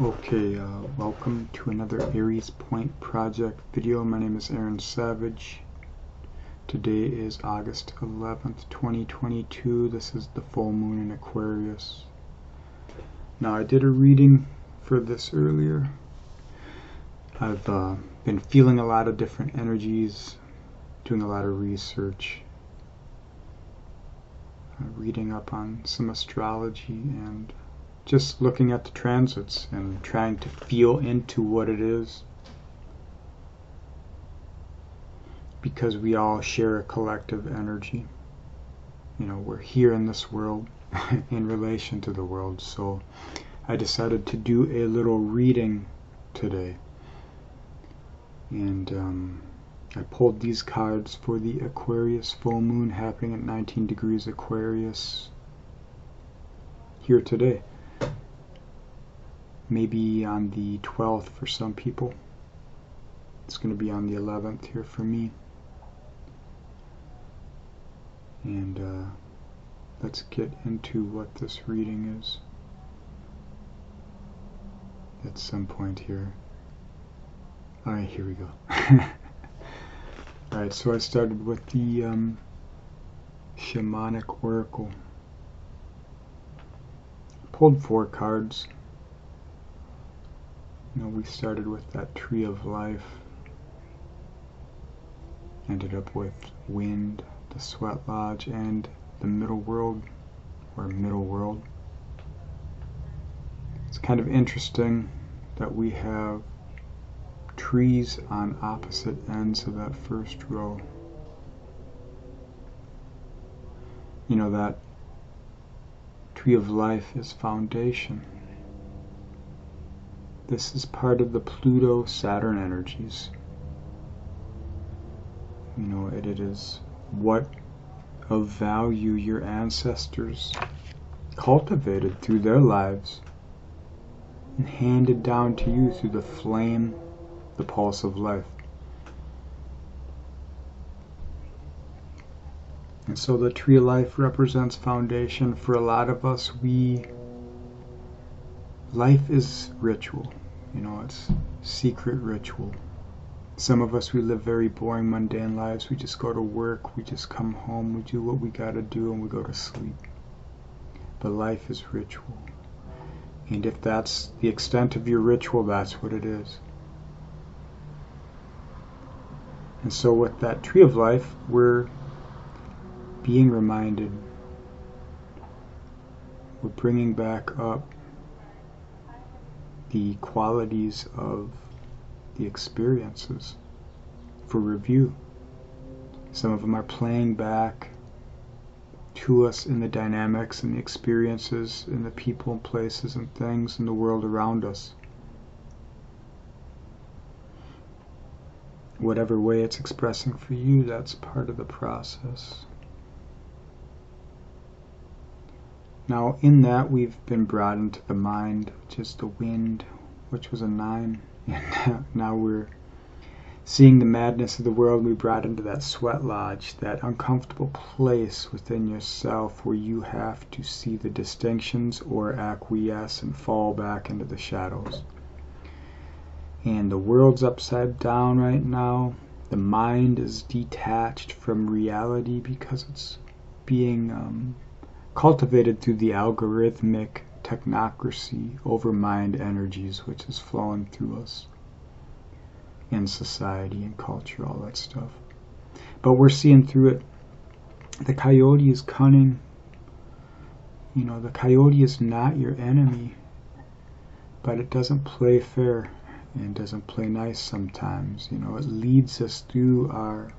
Okay, welcome to another Aries Point Project video. My name is Aaron Savage. Today is August 11th, 2022. This is the full moon in Aquarius. Now, I did a reading for this earlier. I've been feeling a lot of different energies, doing a lot of research, reading up on some astrology, and just looking at the transits and trying to feel into what it is, because we all share a collective energy. You know, we're here in this world in relation to the world, so I decided to do a little reading today, and I pulled these cards for the Aquarius full moon happening at 19 degrees Aquarius here today. Maybe on the 12th for some people. It's going to be on the 11th here for me. And let's get into what this reading is at some point here. Alright, here we go. Alright, so I started with the Shamanic Oracle. Pulled 4 cards. You know, we started with that Tree of Life, ended up with Wind, the Sweat Lodge, and the Middle World, or Middle World. It's kind of interesting that we have trees on opposite ends of that first row. You know, that Tree of Life is foundation. This is part of the Pluto-Saturn energies. You know, it is what of value your ancestors cultivated through their lives and handed down to you through the flame, the pulse of life. And so the Tree of Life represents foundation. For a lot of us, life is ritual. You know, it's secret ritual. Some of us, we live very boring, mundane lives. We just go to work, we just come home, we do what we gotta do, and we go to sleep. But life is ritual. And if that's the extent of your ritual, that's what it is. And so with that Tree of Life, we're being reminded, we're bringing back up the qualities of the experiences for review. Some of them are playing back to us in the dynamics and the experiences and the people and places and things in the world around us. Whatever way it's expressing for you, that's part of the process. Now, in that, we've been brought into the mind, which is the Wind, which was a 9. And now we're seeing the madness of the world. We brought into that Sweat Lodge, that uncomfortable place within yourself where you have to see the distinctions or acquiesce and fall back into the shadows. And the world's upside down right now. The mind is detached from reality because it's being cultivated through the algorithmic technocracy over mind energies, which is flowing through us in society and culture, all that stuff. But we're seeing through it. The coyote is cunning. You know, the coyote is not your enemy, but it doesn't play fair and doesn't play nice sometimes. You know, it leads us through our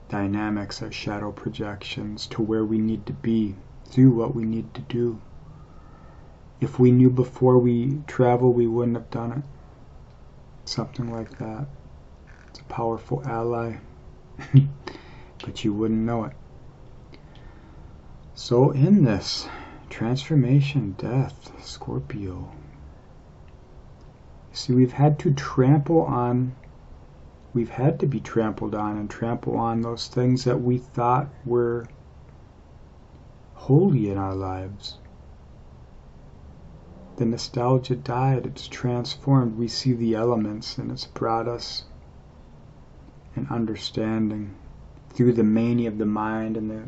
dynamics, our shadow projections, to where we need to be, through what we need to do. If we knew before we travel, we wouldn't have done it. Something like that. It's a powerful ally, but you wouldn't know it. So in this transformation, death, Scorpio, see, we've had to be trampled on and trample on those things that we thought were holy in our lives. The nostalgia died, it's transformed. We see the elements, and it's brought us an understanding through the mania of the mind and the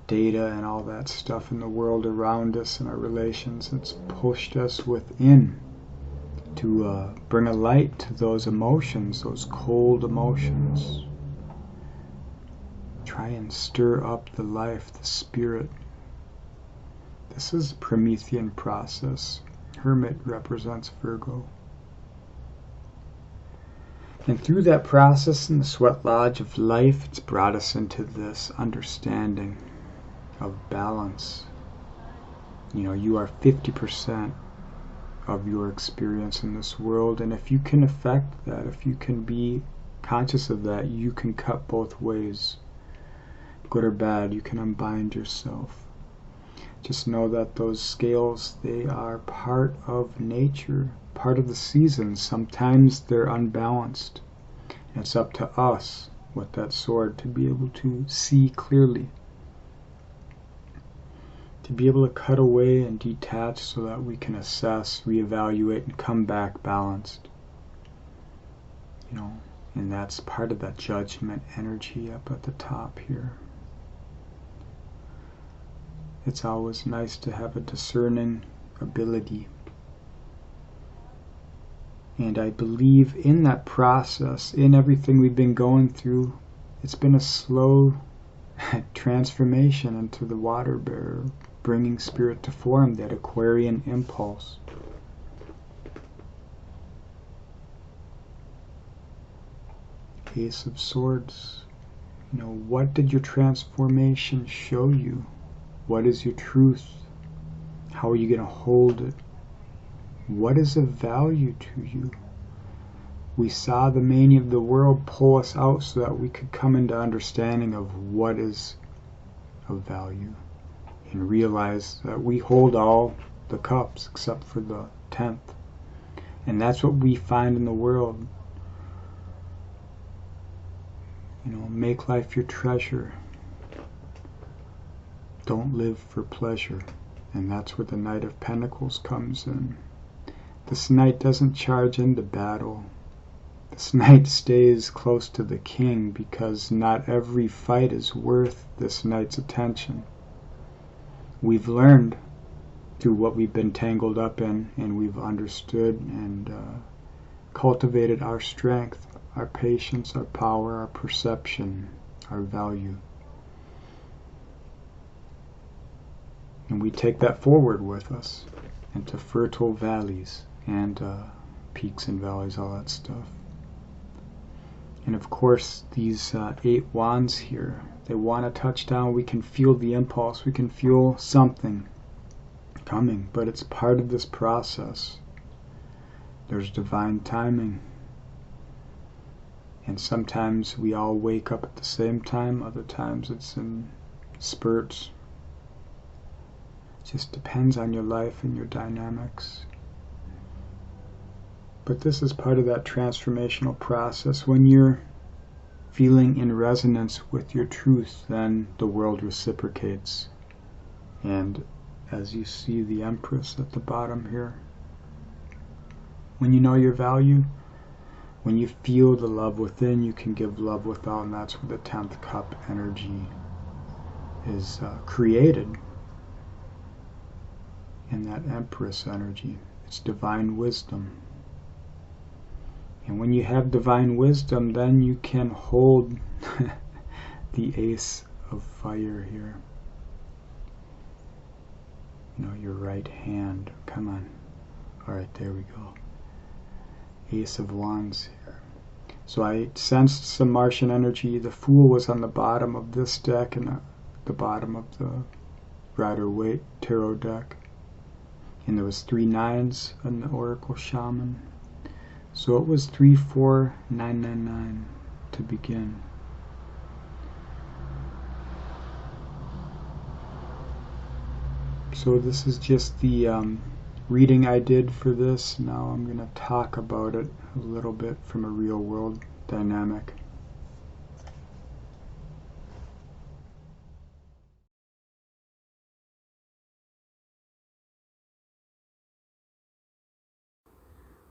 data and all that stuff in the world around us and our relations. It's pushed us within to bring a light to those emotions, those cold emotions. Try and stir up the life, the spirit. This is a Promethean process. Hermit represents Virgo. And through that process in the sweat lodge of life, it's brought us into this understanding of balance. You know, you are 50% of your experience in this world, and if you can affect that, if you can be conscious of that, you can cut both ways. Good or bad, you can unbind yourself. Just know that those scales, they are part of nature, part of the seasons. Sometimes they're unbalanced. And it's up to us with that sword to be able to see clearly, to be able to cut away and detach so that we can assess, reevaluate, and come back balanced. You know, and that's part of that judgment energy up at the top here. It's always nice to have a discerning ability. And I believe in that process, in everything we've been going through, it's been a slow transformation into the water bearer, bringing spirit to form, that Aquarian impulse. Ace of Swords. You know, what did your transformation show you? What is your truth? How are you going to hold it? What is of value to you? We saw the mania of the world pull us out so that we could come into understanding of what is of value and realize that we hold all the cups except for the 10th. And that's what we find in the world. You know, make life your treasure. Don't live for pleasure. And that's where the Knight of Pentacles comes in. This knight doesn't charge into battle. This knight stays close to the king because not every fight is worth this knight's attention. We've learned through what we've been tangled up in, and we've understood and cultivated our strength, our patience, our power, our perception, our value. And we take that forward with us into fertile valleys and peaks and valleys, all that stuff. And of course, these 8 wands here, they want to touch down. We can feel the impulse. We can feel something coming, but it's part of this process. There's divine timing. And sometimes we all wake up at the same time. Other times it's in spurts. It just depends on your life and your dynamics. But this is part of that transformational process. When you're feeling in resonance with your truth, then the world reciprocates. And as you see the Empress at the bottom here, when you know your value, when you feel the love within, you can give love without, and that's where the 10th cup energy is created. In that Empress energy, it's divine wisdom. And when you have divine wisdom, then you can hold the Ace of Fire here. You know, your right hand. Come on. Alright, there we go. Ace of Wands here. So I sensed some Martian energy. The Fool was on the bottom of this deck and the bottom of the Rider-Waite tarot deck. And there was 3 9s in the Oracle Shaman. So it was 3, 4, 9, 9, 9 to begin. So this is just the reading I did for this. Now I'm going to talk about it a little bit from a real world dynamic.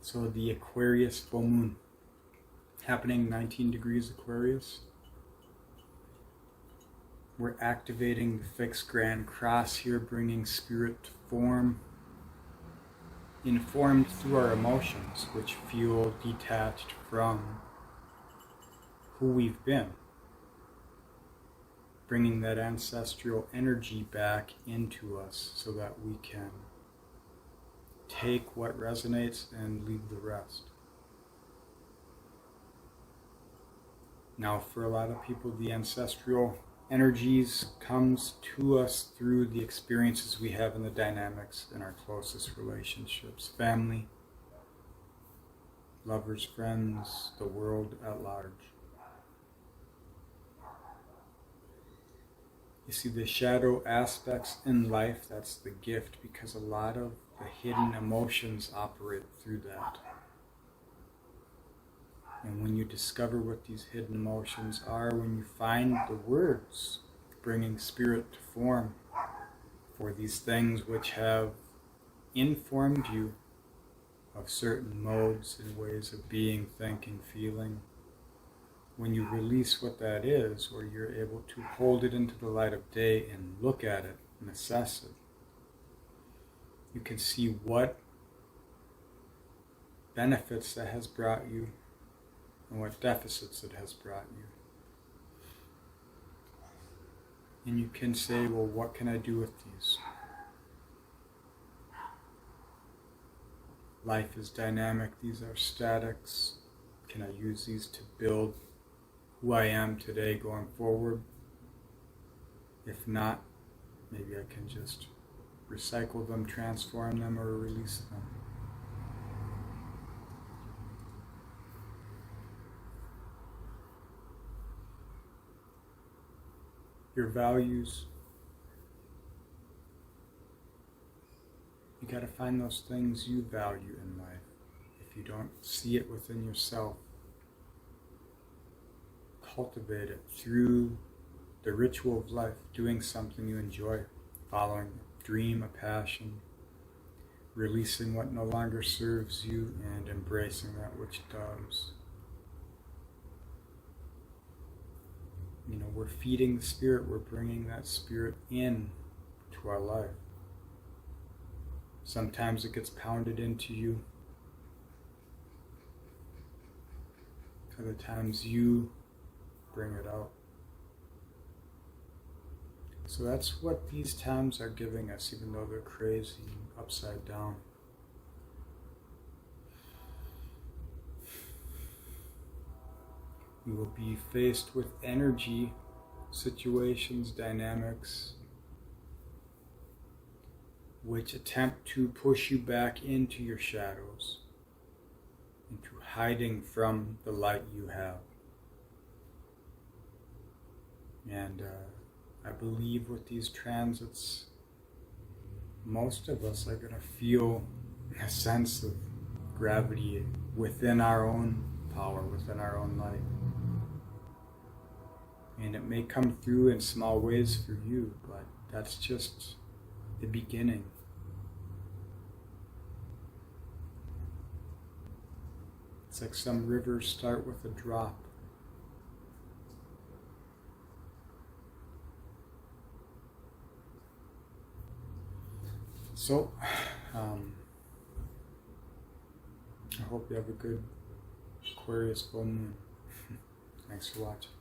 So the Aquarius full moon happening 19 degrees Aquarius. We're activating the fixed grand cross here, bringing spirit to form, informed through our emotions, which feel detached from who we've been. Bringing that ancestral energy back into us so that we can take what resonates and leave the rest. Now, for a lot of people, the ancestral energies comes to us through the experiences we have in the dynamics in our closest relationships, family, lovers, friends, the world at large. You see, the shadow aspects in life, that's the gift, because a lot of the hidden emotions operate through that. And when you discover what these hidden emotions are, when you find the words bringing spirit to form for these things which have informed you of certain modes and ways of being, thinking, feeling, when you release what that is, or you're able to hold it into the light of day and look at it and assess it, you can see what benefits that has brought you and what deficits it has brought you. And you can say, well, what can I do with these? Life is dynamic, these are statics. Can I use these to build who I am today going forward? If not, maybe I can just recycle them, transform them, or release them. Your values, you got to find those things you value in life. If you don't see it within yourself, cultivate it through the ritual of life, doing something you enjoy, following a dream, a passion, releasing what no longer serves you, and embracing that which does. You know, we're feeding the spirit, we're bringing that spirit in to our life. Sometimes it gets pounded into you. Other times you bring it out. So that's what these times are giving us, even though they're crazy, upside down. You will be faced with energy, situations, dynamics, which attempt to push you back into your shadows, into hiding from the light you have. And I believe with these transits, most of us are going to feel a sense of gravity within our own power, within our own light. And it may come through in small ways for you, but that's just the beginning. It's like some rivers start with a drop. So, I hope you have a good Aquarius full moon. Thanks for watching.